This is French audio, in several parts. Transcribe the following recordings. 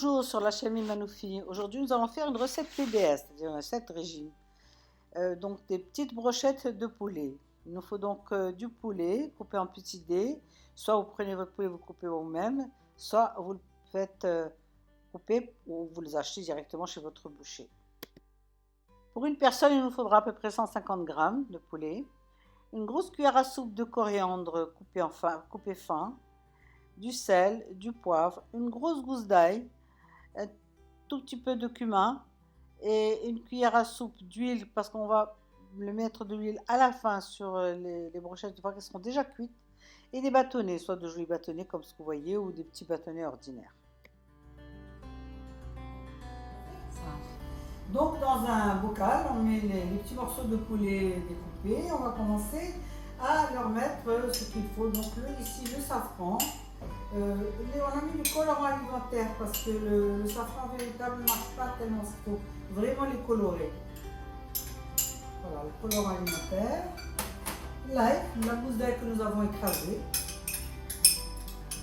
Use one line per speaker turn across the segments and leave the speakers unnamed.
Bonjour sur la chaîne Manoufi. Aujourd'hui, nous allons faire une recette PBS, c'est-à-dire une recette régime. Donc des petites brochettes de poulet. Il nous faut donc du poulet coupé en petits dés. Soit vous prenez votre poulet, vous coupez vous-même, soit vous le faites couper ou vous les achetez directement chez votre boucher. Pour une personne, il nous faudra à peu près 150 g de poulet, une grosse cuillère à soupe de coriandre coupé fin, du sel, du poivre, une grosse gousse d'ail, un tout petit peu de cumin et une cuillère à soupe d'huile parce qu'on va le mettre de l'huile à la fin sur les brochettes une fois qu'elles seront déjà cuites, et des bâtonnets, soit de jolis bâtonnets comme ce que vous voyez ou des petits bâtonnets ordinaires. Donc dans un bocal, on met les petits morceaux de poulet découpés. On va commencer à leur mettre ce qu'il faut. Donc ici le safran. On a mis du colorant alimentaire parce que le safran véritable ne marche pas tellement, il faut vraiment les colorer. Voilà, le colorant alimentaire, l'ail, la gousse d'ail que nous avons écrasée.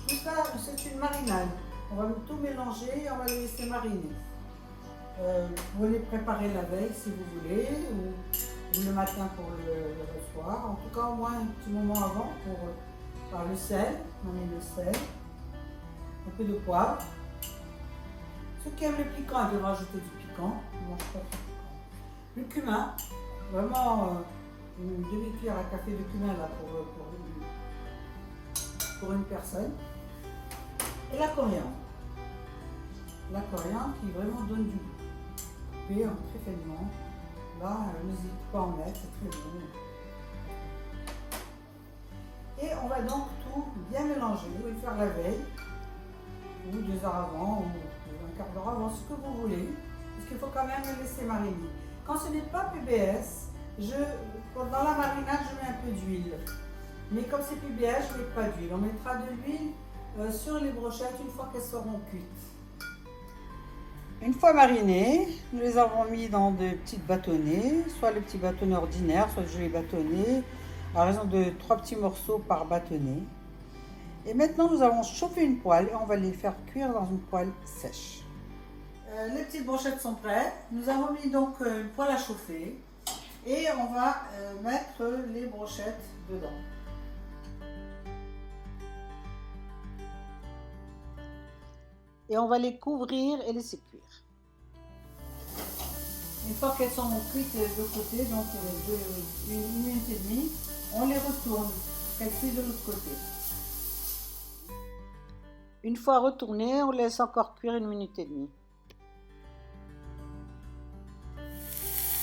Tout ça, c'est une marinade. On va tout mélanger et on va les laisser mariner. Vous les préparer la veille si vous voulez, ou le matin pour le soir. En tout cas, au moins un petit moment avant pour le sel. On met le sel. Un peu de poivre. Ceux qui aiment le piquant, ils peuvent rajouter du piquant. Moi, je pas trop piquant. Le cumin, vraiment une demi-cuillère à café de cumin là pour une personne. Et la coriandre. La coriandre qui vraiment donne du goût. Coupée très finement. Là, n'hésitez pas à en mettre, c'est très bon. Et on va donc tout bien mélanger. Vous pouvez le faire la veille, ou 2 heures avant, ou un quart d'heure avant, ce que vous voulez, parce qu'il faut quand même le laisser mariner. Quand ce n'est pas PBS, dans la marinade, je mets un peu d'huile. Mais comme c'est PBS, je ne mets pas d'huile. On mettra de l'huile sur les brochettes une fois qu'elles seront cuites. Une fois marinées, nous les avons mis dans de petites bâtonnets, soit les petits bâtonnets ordinaires, soit de jolis bâtonnets, à raison de 3 petits morceaux par bâtonnet. Et maintenant, nous allons chauffer une poêle et on va les faire cuire dans une poêle sèche. Les petites brochettes sont prêtes. Nous avons mis donc une poêle à chauffer et on va mettre les brochettes dedans. Et on va les couvrir et laisser cuire. Une fois qu'elles sont cuites de côté, donc une minute et demie, on les retourne, qu'elles cuisent de l'autre côté. Une fois retournées, on laisse encore cuire 1 minute et demie.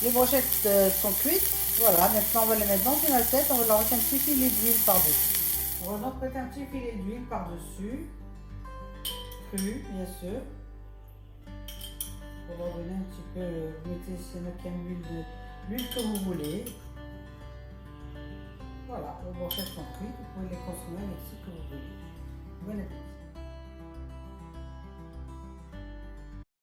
Les brochettes sont cuites. Voilà, maintenant on va les mettre dans une assiette, on va leur mettre un petit filet d'huile par-dessus. On va donc mettre un petit filet d'huile par-dessus, cru bien sûr. Pour leur donner un petit peu, vous mettez si l'huile que vous voulez. Voilà, les brochettes sont cuites, vous pouvez les consommer avec ce que vous voulez. Bon appétit.